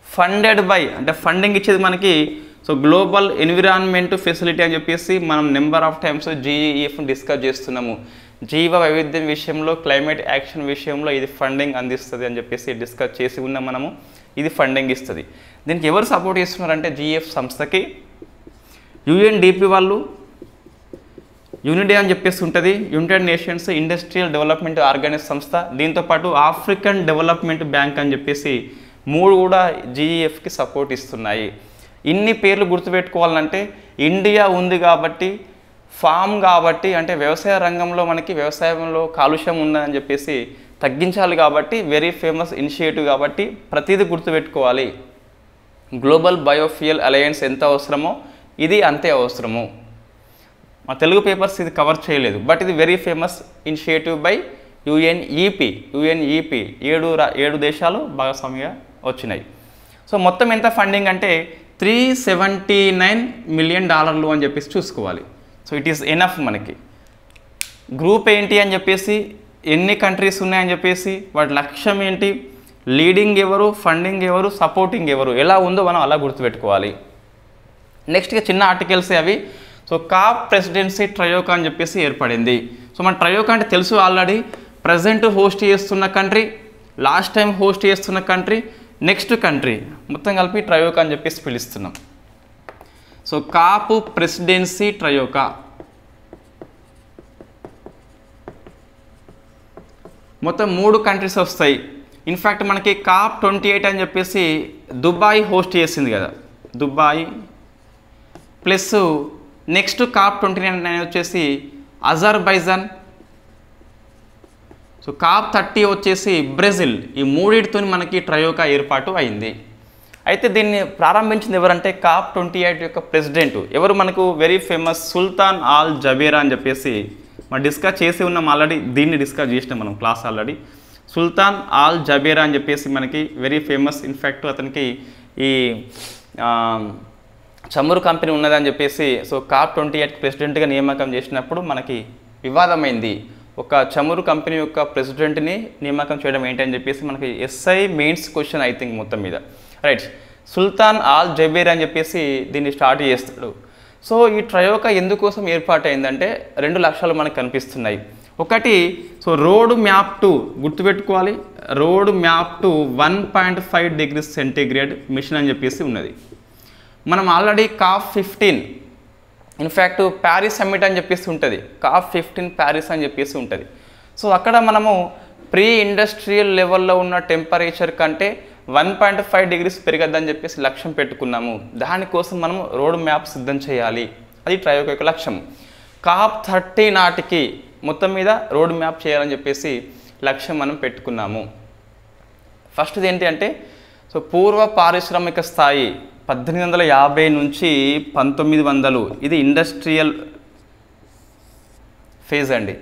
funded by అంటే ఫండింగ్ ఇచ్చేది మనకి సో గ్లోబల్ ఎన్విరాన్మెంట్ ఫెసిలిటీ అని చెప్పేసి మనం నెంబర్ ఆఫ్ టైమ్స్ జీఈఎఫ్ని డిస్కస్ చేస్తున్నాము. జీవ వైవిధ్యం విషయంలో, క్లైమేట్ యాక్షన్ విషయంలో ఇది ఫండింగ్ అందిస్తుంది అని చెప్పేసి డిస్కస్ చేసి ఉన్నాం మనము. ఇది ఫండింగ్ ఇస్తుంది. దీనికి ఎవరు సపోర్ట్ చేస్తున్నారంటే జీఎఫ్ సంస్థకి యుఎన్డిపి వాళ్ళు, యూనిడే అని చెప్పేసి ఉంటుంది, United nations industrial development organise సంస్థ, దీంతోపాటు ఆఫ్రికన్ డెవలప్మెంట్ బ్యాంక్ అని చెప్పేసి 3 కూడా జీఈఎఫ్కి సపోర్ట్ ఇస్తున్నాయి. ఇన్ని పేర్లు గుర్తుపెట్టుకోవాలంటే ఇండియా ఉంది కాబట్టి, ఫామ్ కాబట్టి, అంటే వ్యవసాయ రంగంలో మనకి వ్యవసాయంలో కాలుష్యం ఉందని చెప్పేసి తగ్గించాలి కాబట్టి వెరీ ఫేమస్ ఇనిషియేటివ్ కాబట్టి ప్రతిదీ గుర్తుపెట్టుకోవాలి. గ్లోబల్ బయోఫ్యూయల్ అలయన్స్ ఎంత అవసరమో ఇది అంతే అవసరము. మా తెలుగు పేపర్స్ ఇది కవర్ చేయలేదు, బట్ ఇది very famous initiative by UNEP. 7 దేశాలు భాగస్వామిగా వచ్చినాయి. సో మొత్తం ఎంత ఫండింగ్ అంటే $379 మిలియన్ అని చెప్పేసి చూసుకోవాలి. సో ఇట్ ఈస్ ఎనఫ్ మనకి. గ్రూప్ ఏంటి అని చెప్పేసి, ఎన్ని కంట్రీస్ ఉన్నాయని చెప్పేసి, వాటి లక్ష్యం ఏంటి, లీడింగ్ ఎవరు, ఫండింగ్ ఎవరు, సపోర్టింగ్ ఎవరు, ఎలా ఉందో మనం అలా గుర్తుపెట్టుకోవాలి. నెక్స్ట్గా చిన్న ఆర్టికల్సే అవి. సో కాప్ ప్రెసిడెన్సీ ట్రయోకా అని చెప్పేసి ఏర్పడింది. సో మన ట్రయోకా అంటే తెలుసు ఆల్రెడీ, ప్రజెంట్ హోస్ట్ చేస్తున్న కంట్రీ, లాస్ట్ టైం హోస్ట్ చేస్తున్న కంట్రీ, నెక్స్ట్ కంట్రీ మొత్తం కలిపి ట్రయోకా అని చెప్పేసి పిలుస్తున్నాం. సో కాప్ ప్రెసిడెన్సీ ట్రయోకా మొత్తం 3 కంట్రీస్ వస్తాయి. ఇన్ఫ్యాక్ట్ మనకి కాప్ 28 అని చెప్పేసి దుబాయ్ హోస్ట్ చేసింది కదా, దుబాయ్ ప్లస్ నెక్స్ట్ కాప్ 29 వచ్చేసి అజర్బైజాన్. సో కాప్ 30 వచ్చేసి బ్రెజిల్. ఈ 3 మనకి ట్రయోకా ఏర్పాటు అయింది. అయితే దీన్ని ప్రారంభించింది ఎవరంటే కాప్ 28 యొక్క ప్రెసిడెంట్ ఎవరు మనకు వెరీ ఫేమస్ సుల్తాన్ ఆల్ జబేరా అని చెప్పేసి మనం డిస్కస్ చేసి ఉన్నాం ఆల్రెడీ. దీన్ని డిస్కస్ చేసినాం మనం క్లాస్ ఆల్రెడీ. సుల్తాన్ ఆల్ జబేరా అని చెప్పేసి మనకి వెరీ ఫేమస్. ఇన్ఫ్యాక్ట్ అతనికి ఈ చమురు కంపెనీ ఉన్నదని చెప్పేసి సో కాప్ 28 ప్రెసిడెంట్గా నియామకం చేసినప్పుడు మనకి వివాదమైంది. ఒక చమురు కంపెనీ యొక్క ప్రెసిడెంట్ని నియామకం చేయడం ఏంటని చెప్పేసి మనకి SI mains question I think మొత్తం మీద, రైట్. సుల్తాన్ ఆల్ జబేర్ అని చెప్పేసి దీన్ని స్టార్ట్ చేస్తాడు. సో ఈ ట్రయోకా ఎందుకోసం ఏర్పాటైందంటే 2 లక్ష్యాలు మనకు కనిపిస్తున్నాయి. ఒకటి సో రోడ్ మ్యాప్ టు గుర్తుపెట్టుకోవాలి, road map to 1.5 degrees centigrade mission అని చెప్పేసి ఉన్నది. మనం already COP 15 in fact Paris summit అని చెప్పేసి ఉంటుంది, కాప్ 15 ప్యారిస్ అని చెప్పేసి ఉంటుంది. సో అక్కడ మనము ప్రీ ఇండస్ట్రియల్ లెవెల్లో ఉన్న టెంపరేచర్ కంటే 1.5 డిగ్రీస్ పెరగద్దని చెప్పేసి లక్ష్యం పెట్టుకున్నాము. దానికోసం మనం రోడ్ మ్యాప్ సిద్ధం చేయాలి, అది ట్రయోకా యొక్క లక్ష్యం. కాప్ 30 నాటికి మొత్తం మీద రోడ్ మ్యాప్ చేయాలని చెప్పేసి లక్ష్యం మనం పెట్టుకున్నాము. ఫస్ట్ది ఏంటి అంటే సో పూర్వ పారిశ్రామిక స్థాయి 1850 నుంచి 1900 ఇది ఇండస్ట్రియల్ ఫేజ్ అండి.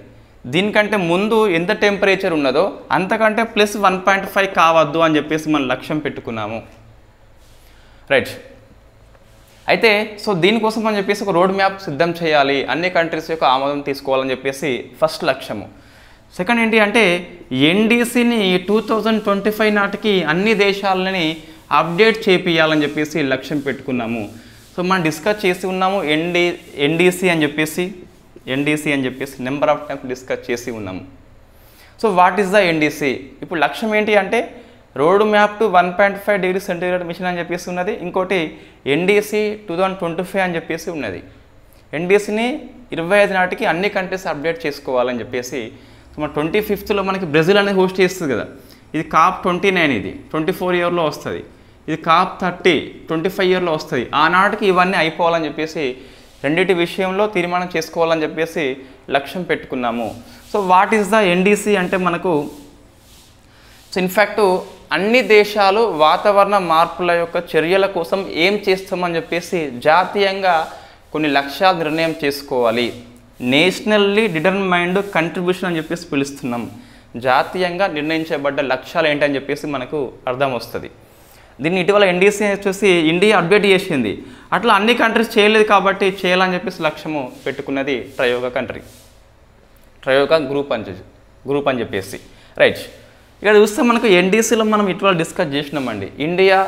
దీనికంటే ముందు ఎంత టెంపరేచర్ ఉన్నదో అంతకంటే ప్లస్ 1.5 కావద్దు అని చెప్పేసి మనం లక్ష్యం పెట్టుకున్నాము, రైట్. అయితే సో దీనికోసం అని చెప్పేసి ఒక రోడ్ మ్యాప్ సిద్ధం చేయాలి, అన్ని కంట్రీస్ యొక్క ఆమోదం తీసుకోవాలని చెప్పేసి ఫస్ట్ లక్ష్యము. సెకండ్ ఏంటి అంటే ఎన్డీసీని 2025 నాటికి అన్ని దేశాలని అప్డేట్ చేపియాలని చెప్పేసి లక్ష్యం పెట్టుకున్నాము. సో మనం డిస్కస్ చేసి ఉన్నాము ఎన్డీసీ అని చెప్పేసి నెంబర్ ఆఫ్ టైమ్స్ డిస్కస్ చేసి ఉన్నాము. So what is the NDC? ఇప్పుడు లక్ష్యం ఏంటి అంటే road map to 1.5 degree centigrade mission అని చెప్పేసి ఉన్నది. ఇంకోటి ఎన్డీసీ 2025 అని చెప్పేసి ఉన్నది. ఎన్డీసీని 25 నాటికి అన్ని కంట్రీస్ అప్డేట్ చేసుకోవాలని చెప్పేసి మన 25th మనకి బ్రెజిల్ అనేది హోస్ట్ చేస్తుంది కదా, ఇది కాప్ 29, ఇది 24 ఇయర్లో వస్తుంది. ఇది కాప్ 30 25 ఇయర్లో వస్తుంది. ఆనాటికి ఇవన్నీ అయిపోవాలని చెప్పేసి రెండింటి విషయంలో తీర్మానం చేసుకోవాలని చెప్పేసి లక్ష్యం పెట్టుకున్నాము. So what is the NDC అంటే మనకు సో ఇన్ఫ్యాక్ట్ అన్ని దేశాలు వాతావరణ మార్పుల యొక్క చర్యల కోసం ఏం చేస్తామని చెప్పేసి జాతీయంగా కొన్ని లక్ష్యాలు నిర్ణయం చేసుకోవాలి. నేషనల్లీ డిటర్మైన్డ్ కంట్రిబ్యూషన్ అని చెప్పేసి పిలుస్తున్నాం. జాతీయంగా నిర్ణయించబడ్డ లక్ష్యాలు ఏంటని చెప్పేసి మనకు అర్థం వస్తుంది. దీన్ని ఇటీవల ఎన్డీసీ వచ్చేసి ఇండియా అప్డేట్ చేసింది. అట్లా అన్ని కంట్రీస్ చేయలేదు కాబట్టి చేయాలని చెప్పేసి లక్ష్యము పెట్టుకున్నది ట్రయోగా గ్రూప్ అని చెప్పేసి రైట్. ఇక్కడ చూస్తే మనకు ఎన్డీసీలో మనం ఇటీవల డిస్కస్ చేసినామండి. ఇండియా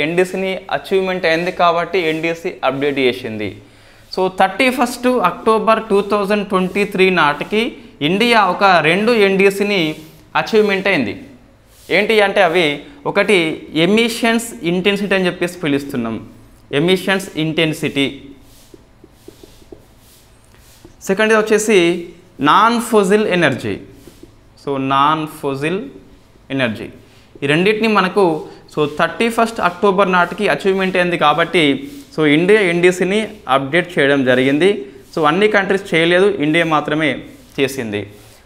ఎన్డీసీని అచీవ్మెంట్ అయింది కాబట్టి ఎన్డీసీ అప్డేట్ చేసింది. సో 31 అక్టోబర్ 2023 నాటికి ఇండియా ఒక 2 ఎన్డీసీని అచీవ్మెంట్ అయింది. ఏంటి అంటే అవి ఒకటి ఎమిషన్స్ ఇంటెన్సిటీ అని చెప్పేసి పిలుస్తున్నాం. Emissions intensity. సెకండ్ వచ్చేసి non fossil energy. So non fossil energy ఈ రెండింటిని మనకు సో 31 అక్టోబర్ నాటికి అచీవ్మెంట్ అయింది కాబట్టి సో ఇండియా ఎన్డీసీని అప్డేట్ చేయడం జరిగింది. సో అన్ని కంట్రీస్ చేయలేదు, ఇండియా మాత్రమే చేసింది.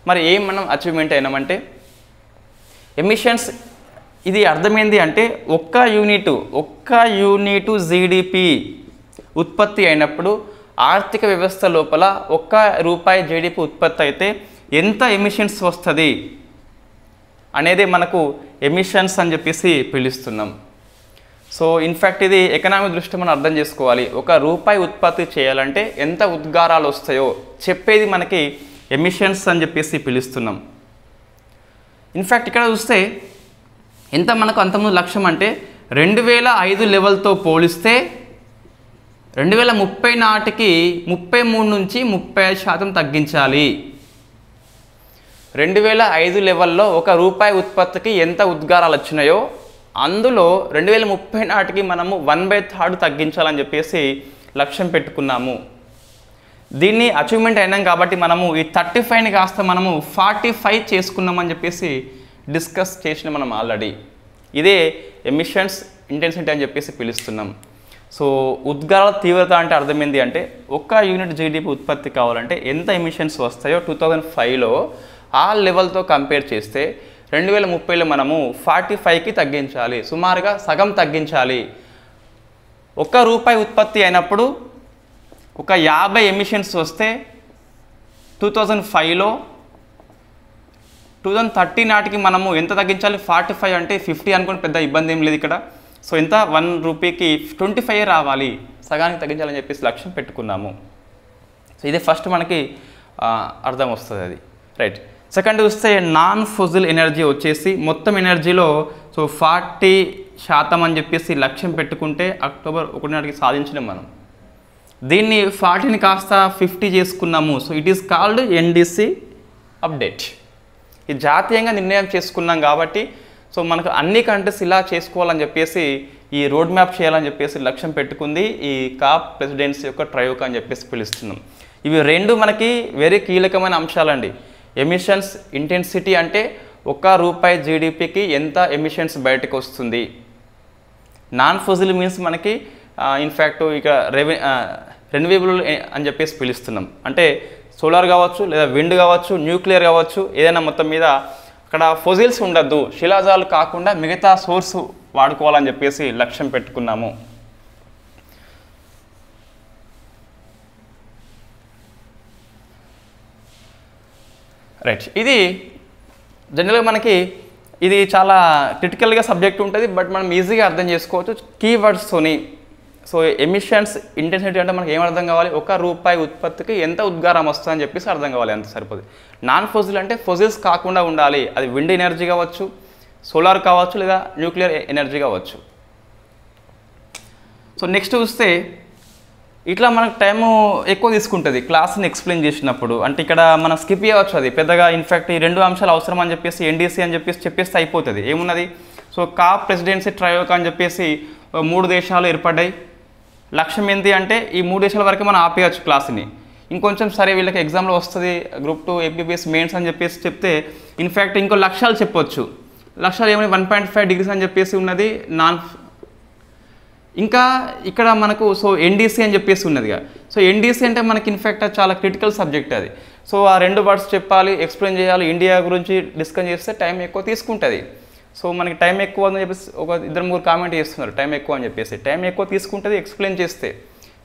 మరి ఏం మనం అచీవ్మెంట్ అయినామంటే ఎమిషన్స్ ఇది అర్థమైంది అంటే ఒక్క యూనిటు జీడిపి ఉత్పత్తి అయినప్పుడు ఆర్థిక వ్యవస్థ లోపల ₹1 జీడిపి ఉత్పత్తి అయితే ఎంత ఎమిషన్స్ వస్తుంది అనేది మనకు ఎమిషన్స్ అని చెప్పేసి పిలుస్తున్నాం. సో ఇన్ఫ్యాక్ట్ ఇది ఎకనామిక్ దృష్టి మనం అర్థం చేసుకోవాలి. ₹1 ఉత్పత్తి చేయాలంటే ఎంత ఉద్గారాలు వస్తాయో చెప్పేది మనకి ఎమిషన్స్ అని చెప్పేసి పిలుస్తున్నాం. ఇన్ఫ్యాక్ట్ ఇక్కడ చూస్తే ఎంత మనకు అంతకుముందు లక్ష్యం అంటే 2005 లెవెల్తో పోలిస్తే 2030 నాటికి 33 నుంచి 35% తగ్గించాలి. 2005 లెవెల్లో ₹1 ఉత్పత్తికి ఎంత ఉద్గారాలు వచ్చినాయో అందులో 2030 నాటికి మనము 1/3 తగ్గించాలని చెప్పేసి లక్ష్యం పెట్టుకున్నాము. దీన్ని అచీవ్మెంట్ అయినాం కాబట్టి మనము ఈ 35ని కాస్త మనము 45 చేసుకున్నామని చెప్పేసి డిస్కస్ చేసిన మనం ఆల్రెడీ. ఇదే ఎమిషన్స్ ఇంటెన్సిటీ అని చెప్పేసి పిలుస్తున్నాం. సో ఉద్గారాల తీవ్రత అంటే అర్థమైంది అంటే 1 యూనిట్ జీడిపి ఉత్పత్తి కావాలంటే ఎంత ఎమిషన్స్ వస్తాయో 2005లో ఆ లెవెల్తో కంపేర్ చేస్తే 2030లో మనము 45కి తగ్గించాలి, సుమారుగా సగం తగ్గించాలి. ₹1 ఉత్పత్తి అయినప్పుడు ఒక 50 ఎమిషన్స్ వస్తే 2005లో 2030 నాటికి మనము ఎంత తగ్గించాలి? 45 అంటే 50 అనుకోండి, పెద్ద ఇబ్బంది ఏం లేదు ఇక్కడ. సో ఎంత ₹1కి 25 రావాలి, సగానికి తగ్గించాలని చెప్పేసి లక్ష్యం పెట్టుకున్నాము. సో ఇదే ఫస్ట్ మనకి అర్థం వస్తుంది అది రైట్. సెకండ్ చూస్తే నాన్ ఫోజిల్ ఎనర్జీ వచ్చేసి మొత్తం ఎనర్జీలో సో 40% అని చెప్పేసి లక్ష్యం పెట్టుకుంటే అక్టోబర్ 1 నాటికి సాధించడం మనం. దీన్ని 40ని కాస్త 50 చేసుకున్నాము. So it is called NDC update. ఈ జాతీయంగా నిర్ణయం చేసుకున్నాం కాబట్టి సో మనకు అన్ని కంట్రీస్ ఇలా చేసుకోవాలని చెప్పేసి ఈ రోడ్ మ్యాప్ చేయాలని చెప్పేసి లక్ష్యం పెట్టుకుంది ఈ కాప్ ప్రెసిడెన్సీ యొక్క ట్రయోగా అని చెప్పేసి పిలుస్తున్నాం. ఇవి రెండు మనకి వెరీ కీలకమైన అంశాలండి. ఎమిషన్స్ ఇంటెన్సిటీ అంటే ₹1 జీడిపికి ఎంత ఎమిషన్స్ బయటకు వస్తుంది. నాన్ ఫోజిల్ మీన్స్ మనకి ఇన్ఫ్యాక్ట్ ఇక రెన్యూవబుల్ అని చెప్పేసి పిలుస్తున్నాం. అంటే సోలార్ కావచ్చు, లేదా విండ్ కావచ్చు, న్యూక్లియర్ కావచ్చు, ఏదైనా మొత్తం మీద అక్కడ ఫోజిల్స్ ఉండద్దు, శిలాజాలు కాకుండా మిగతా సోర్స్ వాడుకోవాలని చెప్పేసి లక్ష్యం పెట్టుకున్నాము. రైట్. ఇది జనరల్గా మనకి ఇది చాలా క్రిటికల్గా సబ్జెక్ట్ ఉంటుంది, బట్ మనం ఈజీగా అర్థం చేసుకోవచ్చు కీవర్డ్స్తోని. సో ఎమిషన్స్ ఇంటెన్సిటీ అంటే మనకి ఏం అర్థం కావాలి? ₹1 ఉత్పత్తికి ఎంత ఉద్గారం వస్తుందని చెప్పేసి అర్థం కావాలి, అంత సరిపోదు. నాన్ ఫోజిల్ అంటే ఫోజిల్స్ కాకుండా ఉండాలి, అది విండ్ ఎనర్జీ కావచ్చు, సోలార్ కావచ్చు, లేదా న్యూక్లియర్ ఎనర్జీ కావచ్చు. సో నెక్స్ట్ చూస్తే ఇట్లా మనకు టైము ఎక్కువ తీసుకుంటుంది క్లాస్ని ఎక్స్ప్లెయిన్ చేసినప్పుడు. అంటే ఇక్కడ మనం స్కిప్ చేయవచ్చు అది పెద్దగా. ఇన్ఫ్యాక్ట్ ఈ రెండు అంశాలు అవసరం అని చెప్పేసి ఎన్డీసీ అని చెప్పేస్తే అయిపోతుంది. ఏమున్నది? సో కాప్ ప్రెసిడెన్సీ ట్రయోగా అని చెప్పేసి 3 దేశాలు ఏర్పడ్డాయి. లక్ష్యం ఏంటి అంటే ఈ 3 దేశాల వరకు మనం ఆపేయచ్చు క్లాస్ని. ఇంకొంచెం సరే వీళ్ళకి ఎగ్జామ్లో వస్తుంది గ్రూప్ 2 ఎంబీబీఎస్ మెయిన్స్ అని చెప్పేసి చెప్తే ఇన్ఫ్యాక్ట్ ఇంకో లక్ష్యాలు చెప్పొచ్చు. లక్ష్యాలు ఏమైనా 1.5 డిగ్రీస్ అని చెప్పేసి ఉన్నది ఇంకా ఇక్కడ మనకు సో ఎన్డీసీ అని చెప్పేసి ఉన్నదిగా. సో ఎన్డీసీ అంటే మనకి ఇన్ఫ్యాక్ట్ చాలా క్రిటికల్ సబ్జెక్ట్ అది. సో ఆ 2 వర్డ్స్ చెప్పాలి, ఎక్స్ప్లెయిన్ చేయాలి, ఇండియా గురించి డిస్కస్ చేస్తే టైం ఎక్కువ తీసుకుంటుంది. సో మనకి టైం ఎక్కువ అని చెప్పేసి ఒక 2-3 కామెంట్ చేస్తున్నారు, టైం ఎక్కువ అని చెప్పేసి. టైం ఎక్కువ తీసుకుంటుంది ఎక్స్ప్లెయిన్ చేస్తే,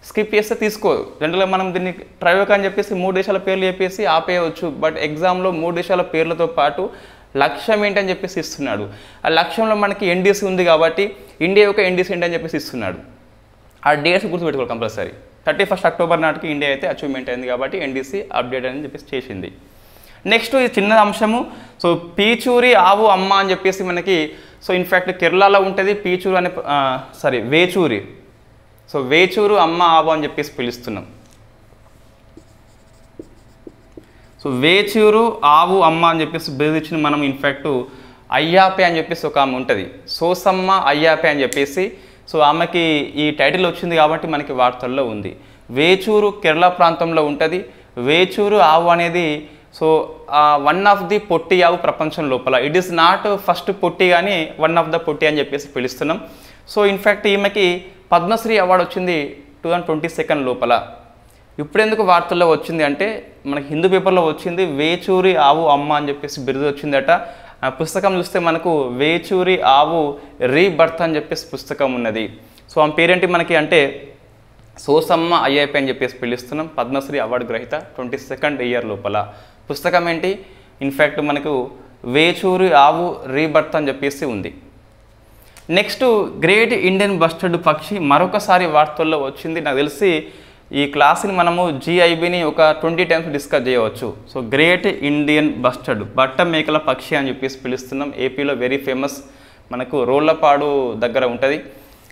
స్కిప్ చేస్తే తీసుకోదు. జనరల్గా మనం దీన్ని ట్రైవక్ అని చెప్పేసి 3 దేశాల పేర్లు చెప్పేసి ఆపేయవచ్చు. బట్ ఎగ్జామ్లో 3 దేశాల పేర్లతో పాటు లక్ష్యం ఏంటని చెప్పేసి ఇస్తున్నాడు. ఆ లక్ష్యంలో మనకి ఎన్డీసీ ఉంది కాబట్టి ఇండియా యొక్క ఎన్డీసీ ఏంటని చెప్పేసి ఇస్తున్నాడు. ఆ డేట్స్ గుర్తుపెట్టుకోవాలి కంపల్సరీ. 31 అక్టోబర్ నాటికి ఇండియా అయితే అచీవ్మెంట్ అయింది కాబట్టి ఎన్డీసీ అప్డేట్ అని చెప్పేసి చేసింది. నెక్స్ట్ ఇది చిన్న అంశము. సో పీచూరి ఆవు అమ్మ అని చెప్పేసి మనకి, సో ఇన్ఫ్యాక్ట్ కేరళలో ఉంటుంది పీచూరు అనే వేచూరి. సో వేచూరు అమ్మ ఆవు అని చెప్పేసి పిలుస్తున్నాం. సో వేచూరు ఆవు అమ్మ అని చెప్పేసి బెదిరించిన మనం ఇన్ఫ్యాక్ట్ అయ్యాపే అని చెప్పేసి ఒక ఆమె ఉంటుంది, సోసమ్మ అయ్యాపే అని చెప్పేసి. సో ఆమెకి ఈ టైటిల్ వచ్చింది కాబట్టి మనకి వార్తల్లో ఉంది. వేచూరు కేరళ ప్రాంతంలో ఉంటుంది. వేచూరు ఆవు అనేది సో వన్ ఆఫ్ ది పొట్టి ఆవు ప్రపంచం లోపల. ఇట్ ఈస్ నాట్ ఫస్ట్ పొట్టి కానీ వన్ ఆఫ్ ద పొట్టి అని చెప్పేసి పిలుస్తున్నాం. సో ఇన్ఫ్యాక్ట్ ఈమెకి పద్మశ్రీ అవార్డు వచ్చింది 2022 లోపల. ఇప్పుడెందుకు వార్తల్లో వచ్చింది అంటే మనకి హిందూ పేపర్లో వచ్చింది, వేచూరి ఆవు అమ్మ అని చెప్పేసి బిరుదు వచ్చిందట. ఆ పుస్తకం చూస్తే మనకు వేచూరి ఆవు రీబర్త్ అని చెప్పేసి పుస్తకం ఉన్నది. సో ఆమె పేరేంటి మనకి అంటే సోసమ్మ అయ్యాపే అని చెప్పేసి పిలుస్తున్నాం. పద్మశ్రీ అవార్డు గ్రహీత 22nd ఇయర్ లోపల. పుస్తకం ఏంటి ఇన్ఫ్యాక్ట్ మనకు వేచూరి ఆవు రీబర్త్ అని చెప్పేసి ఉంది. నెక్స్ట్ గ్రేట్ ఇండియన్ బస్టర్డ్ పక్షి మరొకసారి వార్తల్లో వచ్చింది. నాకు తెలిసి ఈ క్లాస్ని మనము GIBని ఒక 20 times డిస్కస్ చేయవచ్చు. సో గ్రేట్ ఇండియన్ బస్టర్డ్ బట్ట మేకల పక్షి అని చెప్పేసి పిలుస్తున్నాం. ఏపీలో వెరీ ఫేమస్, మనకు రోళ్లపాడు దగ్గర ఉంటుంది.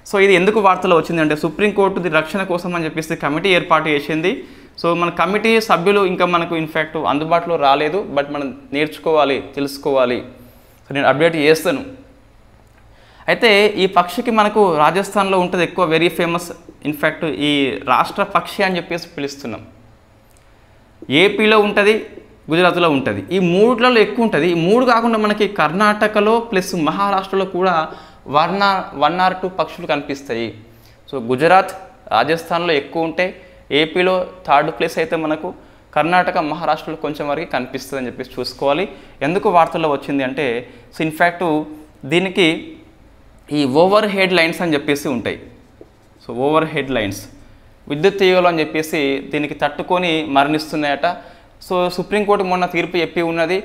సో ఇది ఎందుకు వార్తలో వచ్చింది అంటే సుప్రీంకోర్టు ది రక్షణ కోసం అని చెప్పేసి కమిటీ ఏర్పాటు చేసింది. సో మన కమిటీ సభ్యులు ఇంకా మనకు ఇన్ఫ్యాక్ట్ అందుబాటులో రాలేదు, బట్ మనం నేర్చుకోవాలి, తెలుసుకోవాలి. సో నేను అప్డేట్ చేస్తాను. అయితే ఈ పక్షికి మనకు రాజస్థాన్లో ఉంటుంది ఎక్కువ, వెరీ ఫేమస్. ఇన్ఫ్యాక్ట్ ఈ రాష్ట్ర పక్షి అని చెప్పేసి పిలుస్తున్నాం. ఏపీలో ఉంటుంది, గుజరాత్లో ఉంటుంది. ఈ 3లలో ఎక్కువ ఉంటుంది. ఈ 3 కాకుండా మనకి కర్ణాటకలో ప్లస్ మహారాష్ట్రలో కూడా 1 or 2 పక్షులు కనిపిస్తాయి. సో గుజరాత్ రాజస్థాన్లో ఎక్కువ ఉంటాయి, ఏపీలో 3rd place అయితే మనకు కర్ణాటక మహారాష్ట్రలో కొంచెం వరకు కనిపిస్తుంది అని చెప్పేసి చూసుకోవాలి. ఎందుకు వార్తల్లో వచ్చింది అంటే సో ఇన్ఫ్యాక్ట్ దీనికి ఈ ఓవర్ హెడ్ లైన్స్ అని చెప్పేసి ఉంటాయి. సో ఓవర్ హెడ్ లైన్స్ విద్యుత్ తీగలు అని చెప్పేసి దీనికి తట్టుకొని మరణిస్తున్నాయట. సో సుప్రీంకోర్టు మొన్న తీర్పు చెప్పి ఉన్నది,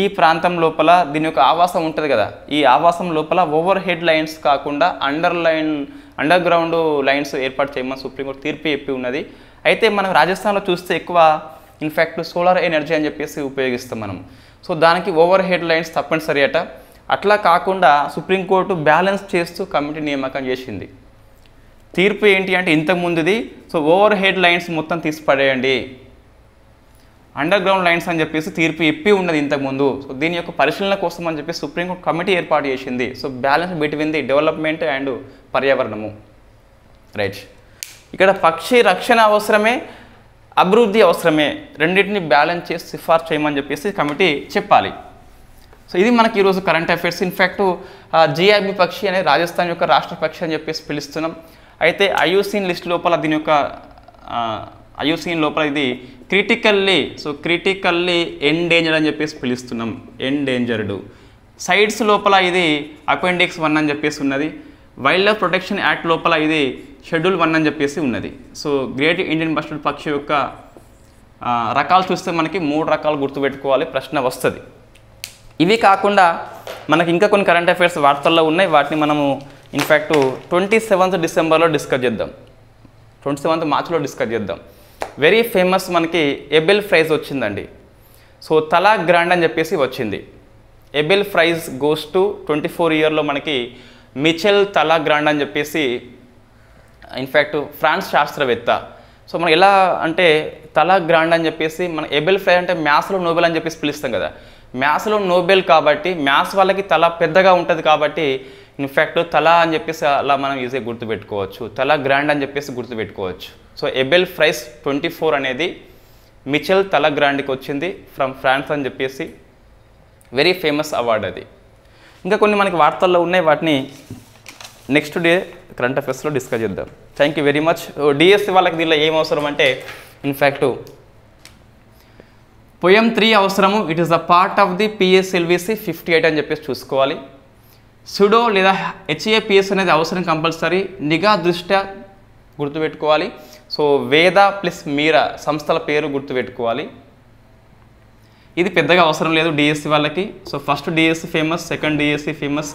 ఈ ప్రాంతం లోపల దీని యొక్క ఆవాసం ఉంటుంది కదా, ఈ ఆవాసం లోపల ఓవర్ హెడ్ లైన్స్ కాకుండా అండర్ గ్రౌండ్ లైన్స్ ఏర్పాటు చేయమని సుప్రీంకోర్టు తీర్పు చెప్పి ఉన్నది. అయితే మనం రాజస్థాన్లో చూస్తే ఎక్కువ ఇన్ఫ్యాక్ట్ సోలార్ ఎనర్జీ అని చెప్పేసి ఉపయోగిస్తాం మనం. సో దానికి ఓవర్ హెడ్ లైన్స్ తప్పనిసరి అట. అట్లా కాకుండా సుప్రీంకోర్టు బ్యాలెన్స్ చేస్తూ కమిటీ నియామకం చేసింది. తీర్పు ఏంటి అంటే ఇంతకుముందుది సో ఓవర్ హెడ్ లైన్స్ మొత్తం తీసి పడేయండి, అండర్ గ్రౌండ్ లైన్స్ అని చెప్పేసి తీర్పు చెప్పి ఉన్నది ఇంతకుముందు. సో దీని యొక్క పరిశీలన కోసం అని చెప్పి సుప్రీంకోర్టు కమిటీ ఏర్పాటు చేసింది. So balance between the development and పర్యావరణము. రైట్, ఇక్కడ పక్షి రక్షణ అవసరమే, అభివృద్ధి అవసరమే, రెండింటిని బ్యాలెన్స్ చేసి సిఫార్సు చేయమని చెప్పేసి కమిటీ చెప్పాలి. సో ఇది మనకి ఈరోజు కరెంట్ అఫైర్స్. ఇన్ఫ్యాక్ట్ GIB పక్షి అనేది రాజస్థాన్ యొక్క రాష్ట్ర పక్షి అని చెప్పేసి పిలుస్తున్నాం. అయితే IUCN లిస్ట్ లోపల దీని యొక్క IUCN లోపల ఇది క్రిటికల్లీ ఎండేంజర్డ్ అని చెప్పేసి పిలుస్తున్నాం, ఎండేంజర్డ్. సైడ్స్ లోపల ఇది అపెండిక్స్ 1 అని చెప్పేసి ఉన్నది. వైల్డ్ లైఫ్ ప్రొటెక్షన్ యాక్ట్ లోపల ఇది షెడ్యూల్ 1 అని చెప్పేసి ఉన్నది. సో గ్రేట్ ఇండియన్ బస్టర్డ్ పక్షి యొక్క రకాలు చూస్తే మనకి 3 రకాలు గుర్తుపెట్టుకోవాలి, ప్రశ్న వస్తుంది. ఇవి కాకుండా మనకి ఇంకా కొన్ని కరెంట్ అఫైర్స్ వార్తల్లో ఉన్నాయి, వాటిని మనము ఇన్ఫ్యాక్ట్ 27th డిసెంబర్లో డిస్కస్ చేద్దాం, 27th మార్చ్లో డిస్కస్ చేద్దాం. వెరీ ఫేమస్ మనకి ఎబెల్ ప్రైజ్ వచ్చిందండి. సో తలా గ్రాండ్ అని చెప్పేసి వచ్చింది. ఎబెల్ ప్రైజ్ గోస్ టు 24 ఇయర్లో మనకి మిచెల్ తలా గ్రాండ్ అని చెప్పేసి ఇన్ఫ్యాక్ట్ ఫ్రాన్స్ శాస్త్రవేత్త. సో మనం ఎలా అంటే తలా గ్రాండ్ అని చెప్పేసి మన ఎబెల్ ప్రైజ్ అంటే మ్యాథ్స్లో నోబెల్ అని చెప్పేసి పిలుస్తాం కదా, మ్యాథ్స్లో నోబెల్ కాబట్టి మ్యాథ్స్ వాళ్ళకి తల పెద్దగా ఉంటుంది కాబట్టి ఇన్ఫ్యాక్ట్ తలా అని చెప్పేసి అలా మనం ఈజీగా గుర్తుపెట్టుకోవచ్చు, తలా గ్రాండ్ అని చెప్పేసి గుర్తుపెట్టుకోవచ్చు. సో ఎబెల్ ప్రైజ్ 24 అనేది మిచెల్ తలా గ్రాండ్కి వచ్చింది ఫ్రమ్ ఫ్రాన్స్ అని చెప్పేసి వెరీ ఫేమస్ అవార్డ్ అది. ఇంకా కొన్ని మనకి వార్తల్లో ఉన్నాయి, వాటిని నెక్స్ట్ డే కరెంట్ అఫైర్స్లో డిస్కస్ చేద్దాం. Thank you very much. DSC వాళ్ళకి దీనిలో ఏం అవసరం అంటే ఇన్ఫ్యాక్ట్ పోయం 3 అవసరము, it is the part of the PSLV C 58 అని చెప్పేసి చూసుకోవాలి. సుడో లేదా హెచ్ఏపిఎస్ అనేది అవసరం కంపల్సరీ, నిఘా దృష్ట్యా గుర్తుపెట్టుకోవాలి. సో వేద ప్లస్ మీరా సంస్థల పేరు గుర్తుపెట్టుకోవాలి. ఇది పెద్దగా అవసరం లేదు డిఎస్సి వాళ్ళకి. So first DSC famous, second DSC famous,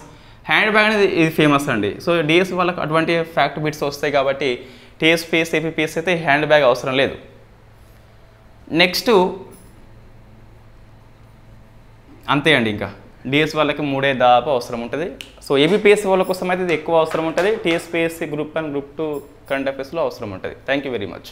hand bag అనేది ఇది ఫేమస్ అండి. సో డిఎస్సి వాళ్ళకి అటువంటి ఫ్యాక్ట్ బిట్స్ వస్తాయి కాబట్టి టీఎస్పిఎస్ ఏపీపీఎస్ అయితే హ్యాండ్ బ్యాగ్ అవసరం లేదు. నెక్స్ట్ అంతే అండి, ఇంకా డిఎస్సి వాళ్ళకి 3 దాదాపు అవసరం ఉంటుంది. సో ఏపీపీఎస్సి వాళ్ళ కోసం అయితే ఇది ఎక్కువ అవసరం ఉంటుంది. టీఎస్పిఎస్సి గ్రూప్ 1 గ్రూప్ 2 కరెంట్ అఫైర్స్లో అవసరం ఉంటుంది. Thank you very much.